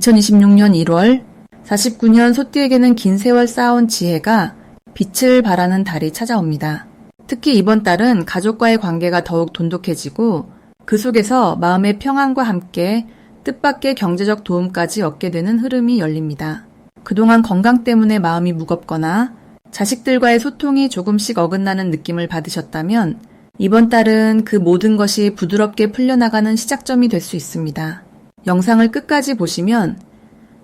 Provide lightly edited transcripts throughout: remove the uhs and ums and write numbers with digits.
2026년 1월 49년 소띠에게는 긴 세월 쌓아온 지혜가 빛을 발하는 달이 찾아옵니다. 특히 이번 달은 가족과의 관계가 더욱 돈독해지고 그 속에서 마음의 평안과 함께 뜻밖의 경제적 도움까지 얻게 되는 흐름이 열립니다. 그동안 건강 때문에 마음이 무겁거나 자식들과의 소통이 조금씩 어긋나는 느낌을 받으셨다면 이번 달은 그 모든 것이 부드럽게 풀려나가는 시작점이 될 수 있습니다. 영상을 끝까지 보시면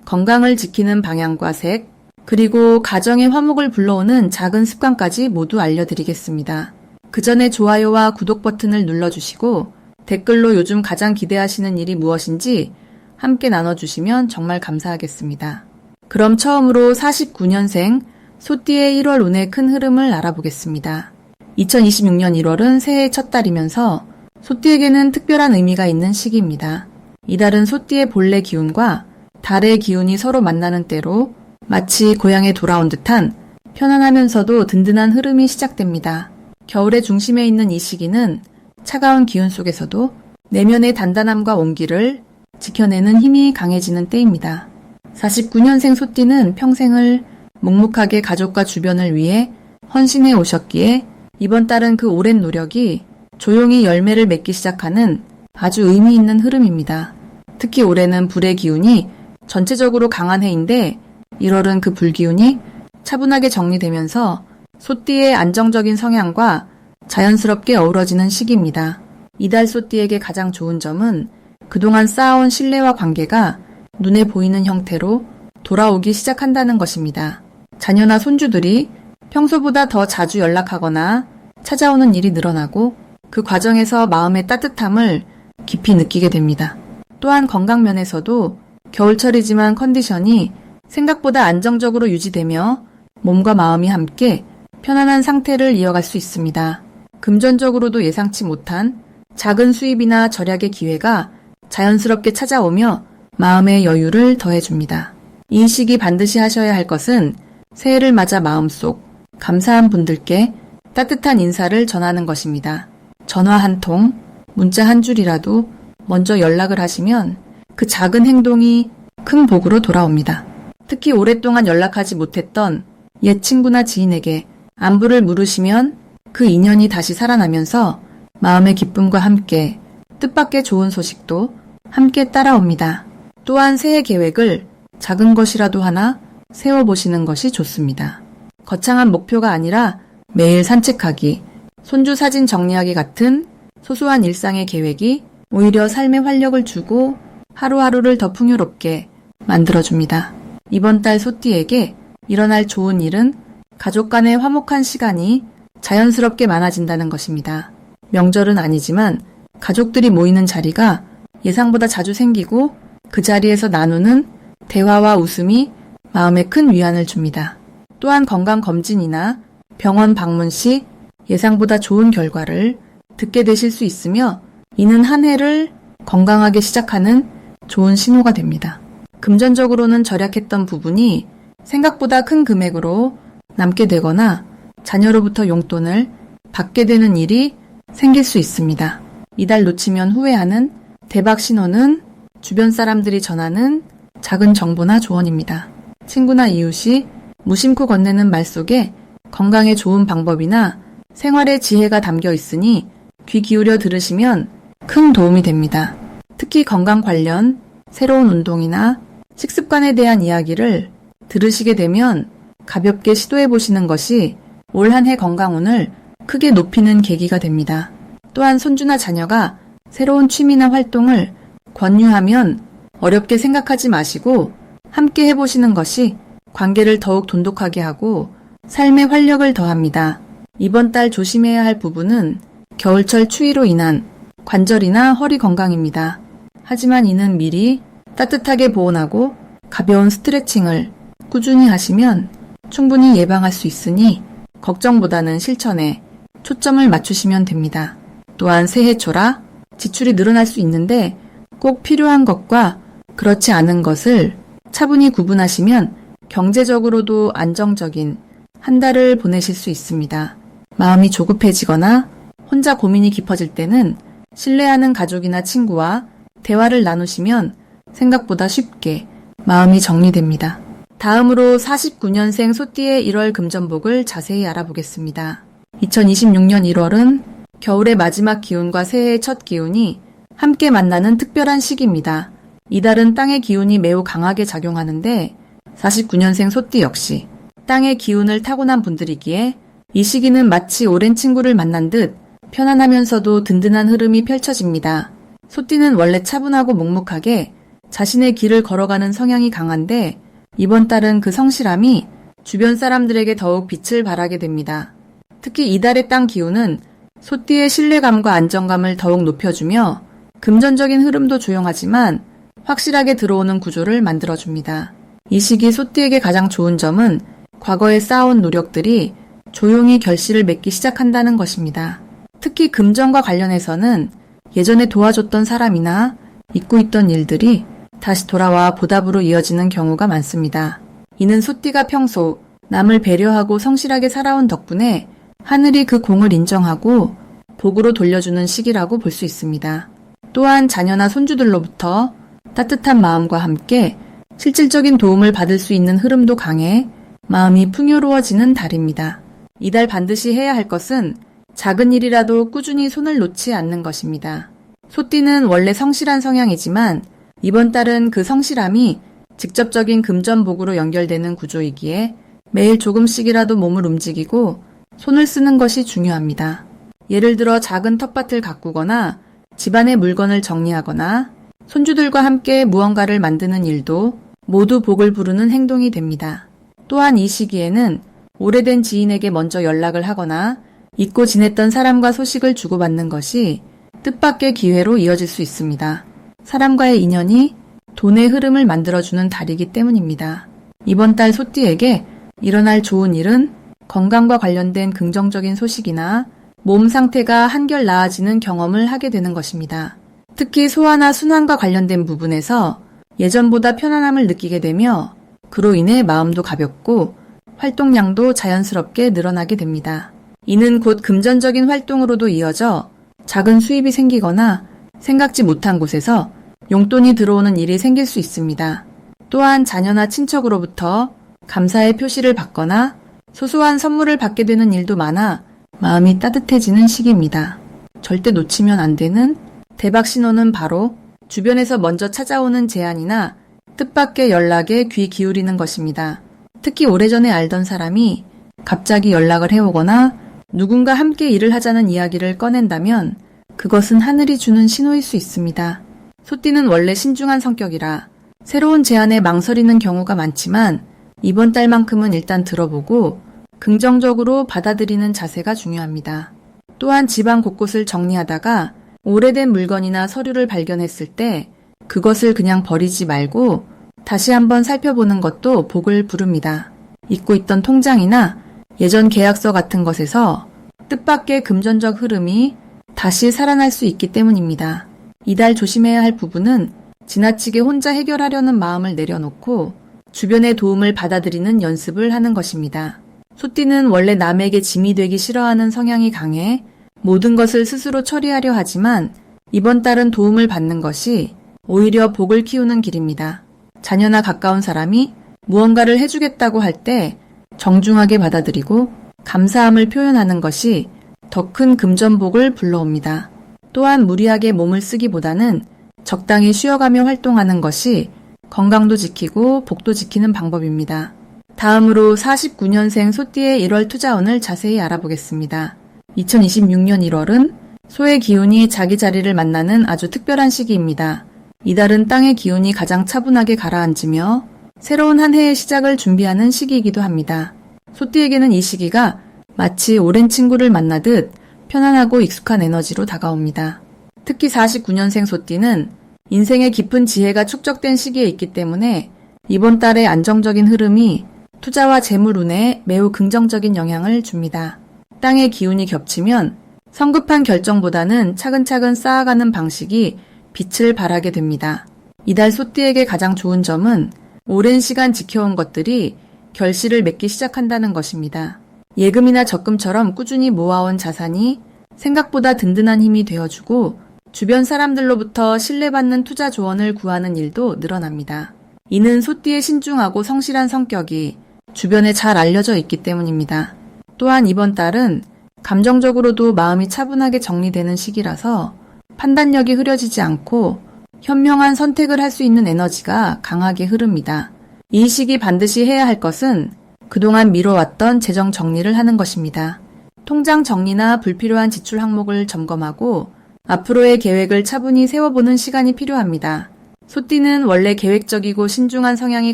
건강을 지키는 방향과 색, 그리고 가정의 화목을 불러오는 작은 습관까지 모두 알려드리겠습니다. 그 전에 좋아요와 구독 버튼을 눌러주시고 댓글로 요즘 가장 기대하시는 일이 무엇인지 함께 나눠주시면 정말 감사하겠습니다. 그럼 처음으로 49년생 소띠의 1월 운의 큰 흐름을 알아보겠습니다. 2026년 1월은 새해의 첫 달이면서 소띠에게는 특별한 의미가 있는 시기입니다. 이달은 소띠의 본래 기운과 달의 기운이 서로 만나는 때로 마치 고향에 돌아온 듯한 편안하면서도 든든한 흐름이 시작됩니다. 겨울의 중심에 있는 이 시기는 차가운 기운 속에서도 내면의 단단함과 온기를 지켜내는 힘이 강해지는 때입니다. 49년생 소띠는 평생을 묵묵하게 가족과 주변을 위해 헌신해 오셨기에 이번 달은 그 오랜 노력이 조용히 열매를 맺기 시작하는 아주 의미 있는 흐름입니다. 특히 올해는 불의 기운이 전체적으로 강한 해인데 1월은 그 불기운이 차분하게 정리되면서 소띠의 안정적인 성향과 자연스럽게 어우러지는 시기입니다. 이달 소띠에게 가장 좋은 점은 그동안 쌓아온 신뢰와 관계가 눈에 보이는 형태로 돌아오기 시작한다는 것입니다. 자녀나 손주들이 평소보다 더 자주 연락하거나 찾아오는 일이 늘어나고 그 과정에서 마음의 따뜻함을 깊이 느끼게 됩니다. 또한 건강 면에서도 겨울철이지만 컨디션이 생각보다 안정적으로 유지되며 몸과 마음이 함께 편안한 상태를 이어갈 수 있습니다. 금전적으로도 예상치 못한 작은 수입이나 절약의 기회가 자연스럽게 찾아오며 마음의 여유를 더해줍니다. 이 시기 반드시 하셔야 할 것은 새해를 맞아 마음속 감사한 분들께 따뜻한 인사를 전하는 것입니다. 전화 한 통, 문자 한 줄이라도 먼저 연락을 하시면 그 작은 행동이 큰 복으로 돌아옵니다. 특히 오랫동안 연락하지 못했던 옛 친구나 지인에게 안부를 물으시면 그 인연이 다시 살아나면서 마음의 기쁨과 함께 뜻밖의 좋은 소식도 함께 따라옵니다. 또한 새해 계획을 작은 것이라도 하나 세워보시는 것이 좋습니다. 거창한 목표가 아니라 매일 산책하기, 손주 사진 정리하기 같은 소소한 일상의 계획이 오히려 삶에 활력을 주고 하루하루를 더 풍요롭게 만들어줍니다. 이번 달 소띠에게 일어날 좋은 일은 가족 간의 화목한 시간이 자연스럽게 많아진다는 것입니다. 명절은 아니지만 가족들이 모이는 자리가 예상보다 자주 생기고 그 자리에서 나누는 대화와 웃음이 마음에 큰 위안을 줍니다. 또한 건강검진이나 병원 방문 시 예상보다 좋은 결과를 듣게 되실 수 있으며 이는 한 해를 건강하게 시작하는 좋은 신호가 됩니다. 금전적으로는 절약했던 부분이 생각보다 큰 금액으로 남게 되거나 자녀로부터 용돈을 받게 되는 일이 생길 수 있습니다. 이달 놓치면 후회하는 대박 신호는 주변 사람들이 전하는 작은 정보나 조언입니다. 친구나 이웃이 무심코 건네는 말 속에 건강에 좋은 방법이나 생활의 지혜가 담겨 있으니 귀 기울여 들으시면 큰 도움이 됩니다. 특히 건강 관련 새로운 운동이나 식습관에 대한 이야기를 들으시게 되면 가볍게 시도해 보시는 것이 올 한 해 건강운을 크게 높이는 계기가 됩니다. 또한 손주나 자녀가 새로운 취미나 활동을 권유하면 어렵게 생각하지 마시고 함께 해보시는 것이 관계를 더욱 돈독하게 하고 삶에 활력을 더합니다. 이번 달 조심해야 할 부분은 겨울철 추위로 인한 관절이나 허리 건강입니다. 하지만 이는 미리 따뜻하게 보온하고 가벼운 스트레칭을 꾸준히 하시면 충분히 예방할 수 있으니 걱정보다는 실천에 초점을 맞추시면 됩니다. 또한 새해 초라 지출이 늘어날 수 있는데 꼭 필요한 것과 그렇지 않은 것을 차분히 구분하시면 경제적으로도 안정적인 한 달을 보내실 수 있습니다. 마음이 조급해지거나 혼자 고민이 깊어질 때는 신뢰하는 가족이나 친구와 대화를 나누시면 생각보다 쉽게 마음이 정리됩니다. 다음으로 49년생 소띠의 1월 금전복을 자세히 알아보겠습니다. 2026년 1월은 겨울의 마지막 기운과 새해의 첫 기운이 함께 만나는 특별한 시기입니다. 이달은 땅의 기운이 매우 강하게 작용하는데 49년생 소띠 역시 땅의 기운을 타고난 분들이기에 이 시기는 마치 오랜 친구를 만난 듯 편안하면서도 든든한 흐름이 펼쳐집니다. 소띠는 원래 차분하고 묵묵하게 자신의 길을 걸어가는 성향이 강한데 이번 달은 그 성실함이 주변 사람들에게 더욱 빛을 발하게 됩니다. 특히 이달의 땅 기운은 소띠의 신뢰감과 안정감을 더욱 높여주며 금전적인 흐름도 조용하지만 확실하게 들어오는 구조를 만들어줍니다. 이 시기 소띠에게 가장 좋은 점은 과거에 쌓아온 노력들이 조용히 결실을 맺기 시작한다는 것입니다. 특히 금전과 관련해서는 예전에 도와줬던 사람이나 잊고 있던 일들이 다시 돌아와 보답으로 이어지는 경우가 많습니다. 이는 소띠가 평소 남을 배려하고 성실하게 살아온 덕분에 하늘이 그 공을 인정하고 복으로 돌려주는 시기라고 볼 수 있습니다. 또한 자녀나 손주들로부터 따뜻한 마음과 함께 실질적인 도움을 받을 수 있는 흐름도 강해 마음이 풍요로워지는 달입니다. 이달 반드시 해야 할 것은 작은 일이라도 꾸준히 손을 놓지 않는 것입니다. 소띠는 원래 성실한 성향이지만 이번 달은 그 성실함이 직접적인 금전복으로 연결되는 구조이기에 매일 조금씩이라도 몸을 움직이고 손을 쓰는 것이 중요합니다. 예를 들어 작은 텃밭을 가꾸거나 집안의 물건을 정리하거나 손주들과 함께 무언가를 만드는 일도 모두 복을 부르는 행동이 됩니다. 또한 이 시기에는 오래된 지인에게 먼저 연락을 하거나 잊고 지냈던 사람과 소식을 주고받는 것이 뜻밖의 기회로 이어질 수 있습니다. 사람과의 인연이 돈의 흐름을 만들어주는 달이기 때문입니다. 이번 달 소띠에게 일어날 좋은 일은 건강과 관련된 긍정적인 소식이나 몸 상태가 한결 나아지는 경험을 하게 되는 것입니다. 특히 소화나 순환과 관련된 부분에서 예전보다 편안함을 느끼게 되며 그로 인해 마음도 가볍고 활동량도 자연스럽게 늘어나게 됩니다. 이는 곧 금전적인 활동으로도 이어져 작은 수입이 생기거나 생각지 못한 곳에서 용돈이 들어오는 일이 생길 수 있습니다. 또한 자녀나 친척으로부터 감사의 표시를 받거나 소소한 선물을 받게 되는 일도 많아 마음이 따뜻해지는 시기입니다. 절대 놓치면 안 되는 대박 신호는 바로 주변에서 먼저 찾아오는 제안이나 뜻밖의 연락에 귀 기울이는 것입니다. 특히 오래전에 알던 사람이 갑자기 연락을 해오거나 누군가 함께 일을 하자는 이야기를 꺼낸다면 그것은 하늘이 주는 신호일 수 있습니다. 소띠는 원래 신중한 성격이라 새로운 제안에 망설이는 경우가 많지만 이번 달만큼은 일단 들어보고 긍정적으로 받아들이는 자세가 중요합니다. 또한 집안 곳곳을 정리하다가 오래된 물건이나 서류를 발견했을 때 그것을 그냥 버리지 말고 다시 한번 살펴보는 것도 복을 부릅니다. 잊고 있던 통장이나 예전 계약서 같은 것에서 뜻밖의 금전적 흐름이 다시 살아날 수 있기 때문입니다. 이달 조심해야 할 부분은 지나치게 혼자 해결하려는 마음을 내려놓고 주변의 도움을 받아들이는 연습을 하는 것입니다. 소띠는 원래 남에게 짐이 되기 싫어하는 성향이 강해 모든 것을 스스로 처리하려 하지만 이번 달은 도움을 받는 것이 오히려 복을 키우는 길입니다. 자녀나 가까운 사람이 무언가를 해주겠다고 할 때 정중하게 받아들이고 감사함을 표현하는 것이 더 큰 금전복을 불러옵니다. 또한 무리하게 몸을 쓰기보다는 적당히 쉬어가며 활동하는 것이 건강도 지키고 복도 지키는 방법입니다. 다음으로 49년생 소띠의 1월 투자운을 자세히 알아보겠습니다. 2026년 1월은 소의 기운이 자기 자리를 만나는 아주 특별한 시기입니다. 이달은 땅의 기운이 가장 차분하게 가라앉으며 새로운 한 해의 시작을 준비하는 시기이기도 합니다. 소띠에게는 이 시기가 마치 오랜 친구를 만나듯 편안하고 익숙한 에너지로 다가옵니다. 특히 49년생 소띠는 인생의 깊은 지혜가 축적된 시기에 있기 때문에 이번 달의 안정적인 흐름이 투자와 재물운에 매우 긍정적인 영향을 줍니다. 땅의 기운이 겹치면 성급한 결정보다는 차근차근 쌓아가는 방식이 빛을 발하게 됩니다. 이달 소띠에게 가장 좋은 점은 오랜 시간 지켜온 것들이 결실을 맺기 시작한다는 것입니다. 예금이나 적금처럼 꾸준히 모아온 자산이 생각보다 든든한 힘이 되어주고 주변 사람들로부터 신뢰받는 투자 조언을 구하는 일도 늘어납니다. 이는 소띠의 신중하고 성실한 성격이 주변에 잘 알려져 있기 때문입니다. 또한 이번 달은 감정적으로도 마음이 차분하게 정리되는 시기라서 판단력이 흐려지지 않고 현명한 선택을 할 수 있는 에너지가 강하게 흐릅니다. 이 시기 반드시 해야 할 것은 그동안 미뤄왔던 재정 정리를 하는 것입니다. 통장 정리나 불필요한 지출 항목을 점검하고 앞으로의 계획을 차분히 세워보는 시간이 필요합니다. 소띠는 원래 계획적이고 신중한 성향이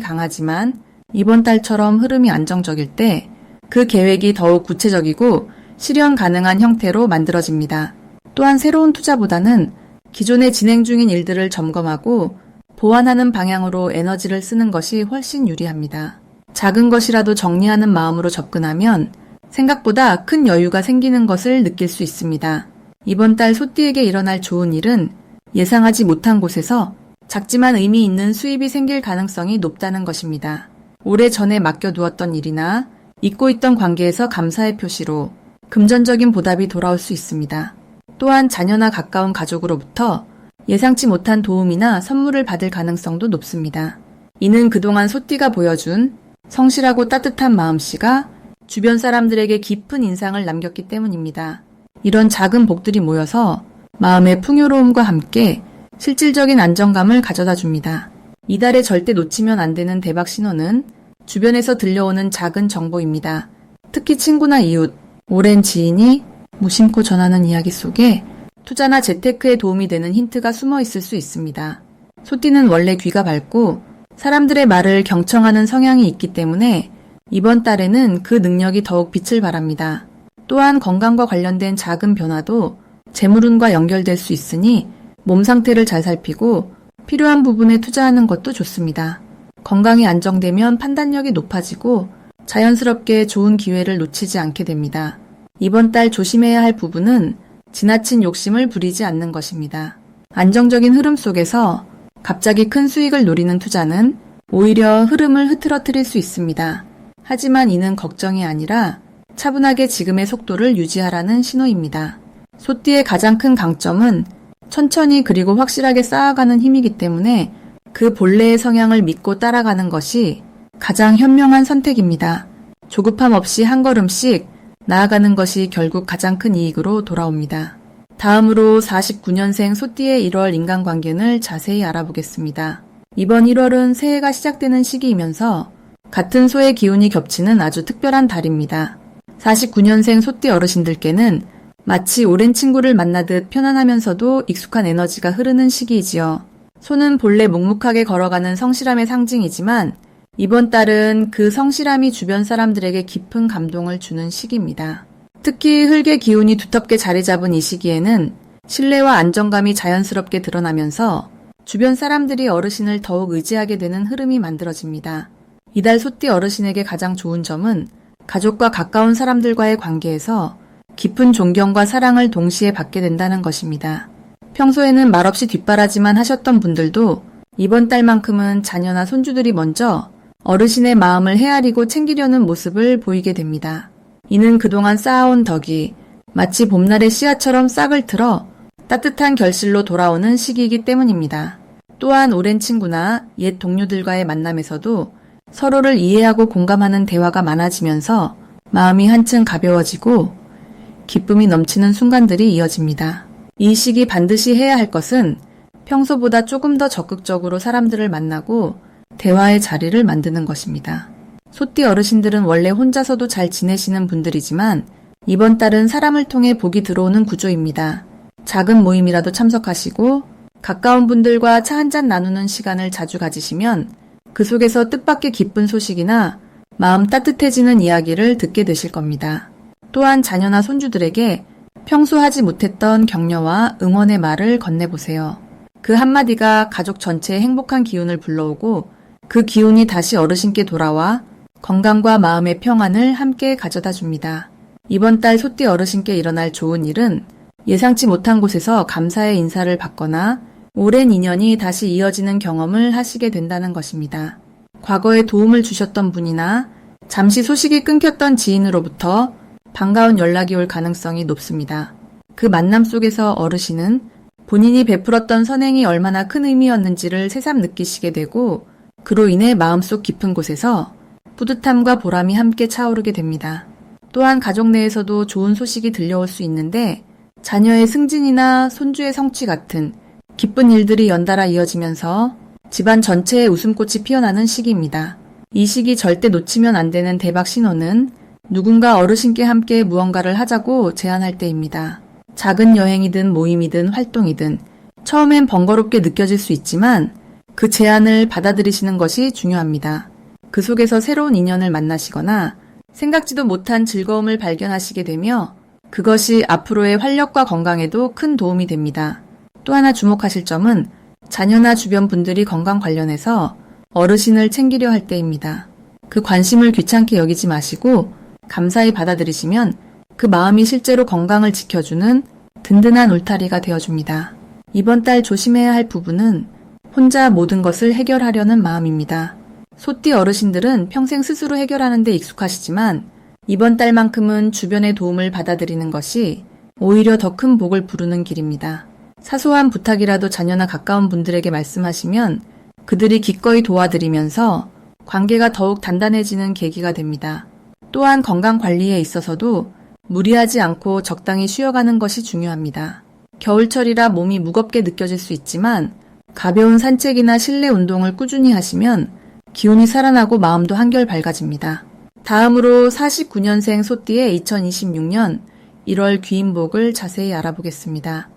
강하지만 이번 달처럼 흐름이 안정적일 때 그 계획이 더욱 구체적이고 실현 가능한 형태로 만들어집니다. 또한 새로운 투자보다는 기존에 진행 중인 일들을 점검하고 보완하는 방향으로 에너지를 쓰는 것이 훨씬 유리합니다. 작은 것이라도 정리하는 마음으로 접근하면 생각보다 큰 여유가 생기는 것을 느낄 수 있습니다. 이번 달 소띠에게 일어날 좋은 일은 예상하지 못한 곳에서 작지만 의미 있는 수입이 생길 가능성이 높다는 것입니다. 오래전에 맡겨두었던 일이나 잊고 있던 관계에서 감사의 표시로 금전적인 보답이 돌아올 수 있습니다. 또한 자녀나 가까운 가족으로부터 예상치 못한 도움이나 선물을 받을 가능성도 높습니다. 이는 그동안 소띠가 보여준 성실하고 따뜻한 마음씨가 주변 사람들에게 깊은 인상을 남겼기 때문입니다. 이런 작은 복들이 모여서 마음의 풍요로움과 함께 실질적인 안정감을 가져다 줍니다. 이달에 절대 놓치면 안 되는 대박 신호는 주변에서 들려오는 작은 정보입니다. 특히 친구나 이웃, 오랜 지인이 무심코 전하는 이야기 속에 투자나 재테크에 도움이 되는 힌트가 숨어 있을 수 있습니다. 소띠는 원래 귀가 밝고 사람들의 말을 경청하는 성향이 있기 때문에 이번 달에는 그 능력이 더욱 빛을 발합니다. 또한 건강과 관련된 작은 변화도 재물운과 연결될 수 있으니 몸 상태를 잘 살피고 필요한 부분에 투자하는 것도 좋습니다. 건강이 안정되면 판단력이 높아지고 자연스럽게 좋은 기회를 놓치지 않게 됩니다. 이번 달 조심해야 할 부분은 지나친 욕심을 부리지 않는 것입니다. 안정적인 흐름 속에서 갑자기 큰 수익을 노리는 투자는 오히려 흐름을 흐트러뜨릴 수 있습니다. 하지만 이는 걱정이 아니라 차분하게 지금의 속도를 유지하라는 신호입니다. 소띠의 가장 큰 강점은 천천히 그리고 확실하게 쌓아가는 힘이기 때문에 그 본래의 성향을 믿고 따라가는 것이 가장 현명한 선택입니다. 조급함 없이 한 걸음씩 나아가는 것이 결국 가장 큰 이익으로 돌아옵니다. 다음으로 49년생 소띠의 1월 인간관계를 자세히 알아보겠습니다. 이번 1월은 새해가 시작되는 시기이면서 같은 소의 기운이 겹치는 아주 특별한 달입니다. 49년생 소띠 어르신들께는 마치 오랜 친구를 만나듯 편안하면서도 익숙한 에너지가 흐르는 시기이지요. 소는 본래 묵묵하게 걸어가는 성실함의 상징이지만 이번 달은 그 성실함이 주변 사람들에게 깊은 감동을 주는 시기입니다. 특히 흙의 기운이 두텁게 자리 잡은 이 시기에는 신뢰와 안정감이 자연스럽게 드러나면서 주변 사람들이 어르신을 더욱 의지하게 되는 흐름이 만들어집니다. 이달 소띠 어르신에게 가장 좋은 점은 가족과 가까운 사람들과의 관계에서 깊은 존경과 사랑을 동시에 받게 된다는 것입니다. 평소에는 말없이 뒷바라지만 하셨던 분들도 이번 달만큼은 자녀나 손주들이 먼저 어르신의 마음을 헤아리고 챙기려는 모습을 보이게 됩니다. 이는 그동안 쌓아온 덕이 마치 봄날의 씨앗처럼 싹을 틀어 따뜻한 결실로 돌아오는 시기이기 때문입니다. 또한 오랜 친구나 옛 동료들과의 만남에서도 서로를 이해하고 공감하는 대화가 많아지면서 마음이 한층 가벼워지고 기쁨이 넘치는 순간들이 이어집니다. 이 시기 반드시 해야 할 것은 평소보다 조금 더 적극적으로 사람들을 만나고 대화의 자리를 만드는 것입니다. 소띠 어르신들은 원래 혼자서도 잘 지내시는 분들이지만 이번 달은 사람을 통해 복이 들어오는 구조입니다. 작은 모임이라도 참석하시고 가까운 분들과 차 한잔 나누는 시간을 자주 가지시면 그 속에서 뜻밖의 기쁜 소식이나 마음 따뜻해지는 이야기를 듣게 되실 겁니다. 또한 자녀나 손주들에게 평소 하지 못했던 격려와 응원의 말을 건네보세요. 그 한마디가 가족 전체의 행복한 기운을 불러오고 그 기운이 다시 어르신께 돌아와 건강과 마음의 평안을 함께 가져다 줍니다. 이번 달 소띠 어르신께 일어날 좋은 일은 예상치 못한 곳에서 감사의 인사를 받거나 오랜 인연이 다시 이어지는 경험을 하시게 된다는 것입니다. 과거에 도움을 주셨던 분이나 잠시 소식이 끊겼던 지인으로부터 반가운 연락이 올 가능성이 높습니다. 그 만남 속에서 어르신은 본인이 베풀었던 선행이 얼마나 큰 의미였는지를 새삼 느끼시게 되고 그로 인해 마음속 깊은 곳에서 뿌듯함과 보람이 함께 차오르게 됩니다. 또한 가족 내에서도 좋은 소식이 들려올 수 있는데 자녀의 승진이나 손주의 성취 같은 기쁜 일들이 연달아 이어지면서 집안 전체에 웃음꽃이 피어나는 시기입니다. 이 시기 절대 놓치면 안 되는 대박 신호는 누군가 어르신께 함께 무언가를 하자고 제안할 때입니다. 작은 여행이든 모임이든 활동이든 처음엔 번거롭게 느껴질 수 있지만 그 제안을 받아들이시는 것이 중요합니다. 그 속에서 새로운 인연을 만나시거나 생각지도 못한 즐거움을 발견하시게 되며 그것이 앞으로의 활력과 건강에도 큰 도움이 됩니다. 또 하나 주목하실 점은 자녀나 주변 분들이 건강 관련해서 어르신을 챙기려 할 때입니다. 그 관심을 귀찮게 여기지 마시고 감사히 받아들이시면 그 마음이 실제로 건강을 지켜주는 든든한 울타리가 되어줍니다. 이번 달 조심해야 할 부분은 혼자 모든 것을 해결하려는 마음입니다. 소띠 어르신들은 평생 스스로 해결하는 데 익숙하시지만 이번 달만큼은 주변의 도움을 받아들이는 것이 오히려 더 큰 복을 부르는 길입니다. 사소한 부탁이라도 자녀나 가까운 분들에게 말씀하시면 그들이 기꺼이 도와드리면서 관계가 더욱 단단해지는 계기가 됩니다. 또한 건강 관리에 있어서도 무리하지 않고 적당히 쉬어가는 것이 중요합니다. 겨울철이라 몸이 무겁게 느껴질 수 있지만 가벼운 산책이나 실내 운동을 꾸준히 하시면 기운이 살아나고 마음도 한결 밝아집니다. 다음으로 49년생 소띠의 2026년 1월 귀인복을 자세히 알아보겠습니다.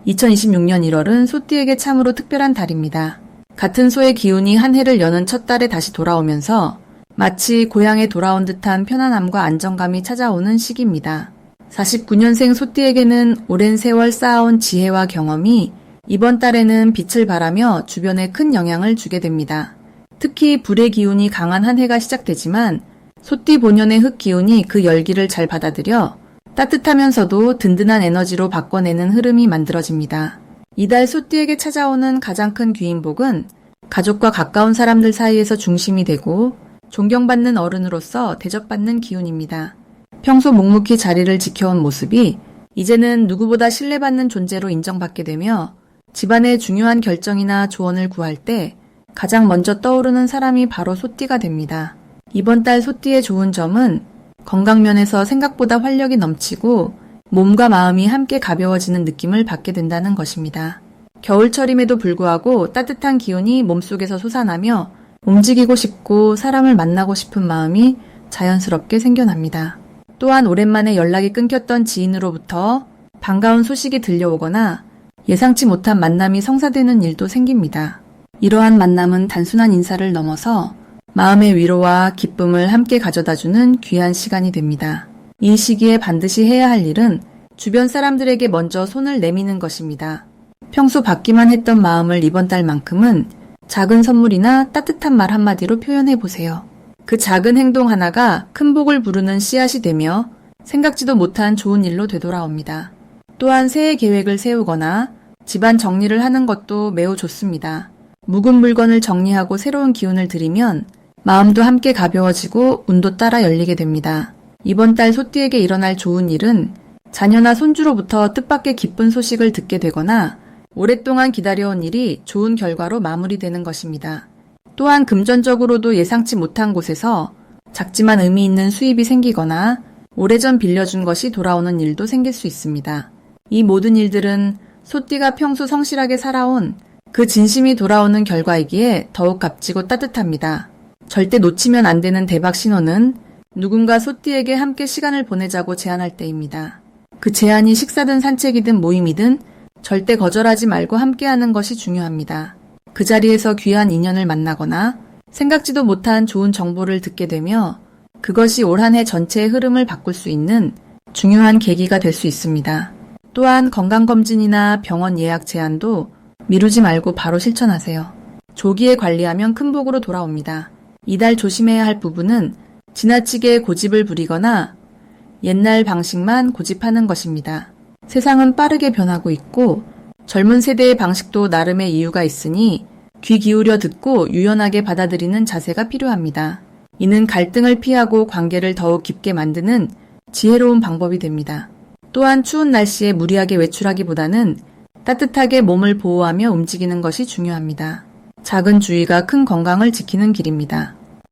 2026년 1월은 소띠에게 참으로 특별한 달입니다. 같은 소의 기운이 한 해를 여는 첫 달에 다시 돌아오면서 마치 고향에 돌아온 듯한 편안함과 안정감이 찾아오는 시기입니다. 49년생 소띠에게는 오랜 세월 쌓아온 지혜와 경험이 이번 달에는 빛을 발하며 주변에 큰 영향을 주게 됩니다. 특히 불의 기운이 강한 한 해가 시작되지만 소띠 본연의 흙 기운이 그 열기를 잘 받아들여 따뜻하면서도 든든한 에너지로 바꿔내는 흐름이 만들어집니다. 이달 소띠에게 찾아오는 가장 큰 귀인복은 가족과 가까운 사람들 사이에서 중심이 되고 존경받는 어른으로서 대접받는 기운입니다. 평소 묵묵히 자리를 지켜온 모습이 이제는 누구보다 신뢰받는 존재로 인정받게 되며 집안의 중요한 결정이나 조언을 구할 때 가장 먼저 떠오르는 사람이 바로 소띠가 됩니다. 이번 달 소띠의 좋은 점은 건강면에서 생각보다 활력이 넘치고 몸과 마음이 함께 가벼워지는 느낌을 받게 된다는 것입니다. 겨울철임에도 불구하고 따뜻한 기운이 몸속에서 솟아나며 움직이고 싶고 사람을 만나고 싶은 마음이 자연스럽게 생겨납니다. 또한 오랜만에 연락이 끊겼던 지인으로부터 반가운 소식이 들려오거나 예상치 못한 만남이 성사되는 일도 생깁니다. 이러한 만남은 단순한 인사를 넘어서 마음의 위로와 기쁨을 함께 가져다주는 귀한 시간이 됩니다. 이 시기에 반드시 해야 할 일은 주변 사람들에게 먼저 손을 내미는 것입니다. 평소 받기만 했던 마음을 이번 달만큼은 작은 선물이나 따뜻한 말 한마디로 표현해 보세요. 그 작은 행동 하나가 큰 복을 부르는 씨앗이 되며 생각지도 못한 좋은 일로 되돌아옵니다. 또한 새해 계획을 세우거나 집안 정리를 하는 것도 매우 좋습니다. 묵은 물건을 정리하고 새로운 기운을 들이면 마음도 함께 가벼워지고 운도 따라 열리게 됩니다. 이번 달 소띠에게 일어날 좋은 일은 자녀나 손주로부터 뜻밖의 기쁜 소식을 듣게 되거나 오랫동안 기다려온 일이 좋은 결과로 마무리되는 것입니다. 또한 금전적으로도 예상치 못한 곳에서 작지만 의미 있는 수입이 생기거나 오래전 빌려준 것이 돌아오는 일도 생길 수 있습니다. 이 모든 일들은 소띠가 평소 성실하게 살아온 그 진심이 돌아오는 결과이기에 더욱 값지고 따뜻합니다. 절대 놓치면 안 되는 대박 신호는 누군가 소띠에게 함께 시간을 보내자고 제안할 때입니다. 그 제안이 식사든 산책이든 모임이든 절대 거절하지 말고 함께하는 것이 중요합니다. 그 자리에서 귀한 인연을 만나거나 생각지도 못한 좋은 정보를 듣게 되며 그것이 올 한 해 전체의 흐름을 바꿀 수 있는 중요한 계기가 될 수 있습니다. 또한 건강검진이나 병원 예약 제안도 미루지 말고 바로 실천하세요. 조기에 관리하면 큰 복으로 돌아옵니다. 이달 조심해야 할 부분은 지나치게 고집을 부리거나 옛날 방식만 고집하는 것입니다. 세상은 빠르게 변하고 있고 젊은 세대의 방식도 나름의 이유가 있으니 귀 기울여 듣고 유연하게 받아들이는 자세가 필요합니다. 이는 갈등을 피하고 관계를 더욱 깊게 만드는 지혜로운 방법이 됩니다. 또한 추운 날씨에 무리하게 외출하기보다는 따뜻하게 몸을 보호하며 움직이는 것이 중요합니다. 작은 주의가 큰 건강을 지키는 길입니다.